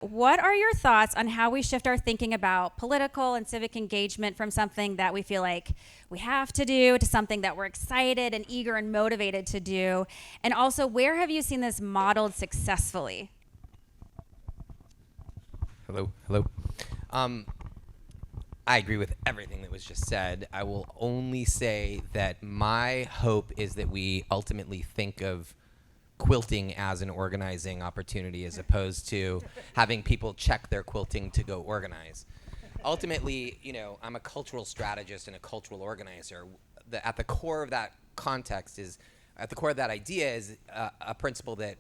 What are your thoughts on how we shift our thinking about political and civic engagement from something that we feel like we have to do to something that we're excited and eager and motivated to do? And also, where have you seen this modeled successfully? Hello, hello. I agree with everything that was just said. I will only say that my hope is that we ultimately think of quilting as an organizing opportunity as opposed to having people check their quilting to go organize. Ultimately, I'm a cultural strategist and a cultural organizer. At the core of that context is, at the core of that idea is a principle that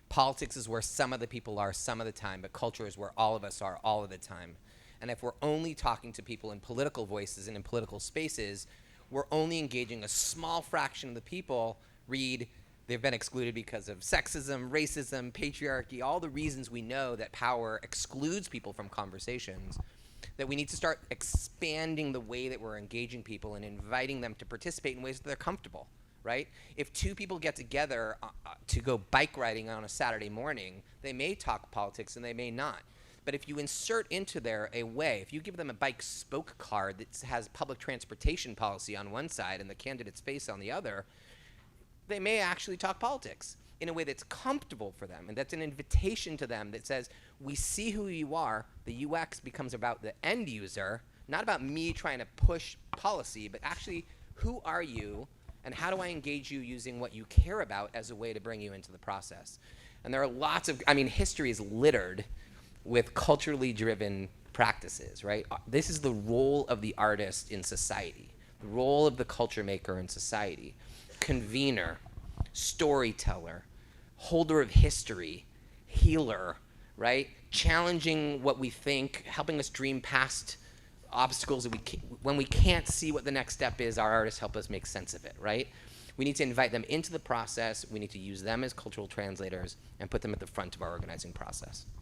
politics is where some of the people are some of the time, but culture is where all of us are all of the time. And if we're only talking to people in political voices and in political spaces, we're only engaging a small fraction of the people. Read, they've been excluded because of sexism, racism, patriarchy, all the reasons we know that power excludes people from conversations, that we need to start expanding the way that we're engaging people and inviting them to participate in ways that they're comfortable, right? If two people get together to go bike riding on a Saturday morning, they may talk politics and they may not. But if you insert into there a way, if you give them a bike spoke card that has public transportation policy on one side and the candidate's face on the other, they may actually talk politics in a way that's comfortable for them, and that's an invitation to them that says, we see who you are. The UX becomes about the end user, not about me trying to push policy, but actually, who are you, and how do I engage you using what you care about as a way to bring you into the process? And there are lots of, history is littered with culturally driven practices, right? This is the role of the artist in society, the role of the culture maker in society. Convener, storyteller, holder of history, healer, right? Challenging what we think, helping us dream past obstacles that when we can't see what the next step is, our artists help us make sense of it, right? We need to invite them into the process. We need to use them as cultural translators and put them at the front of our organizing process.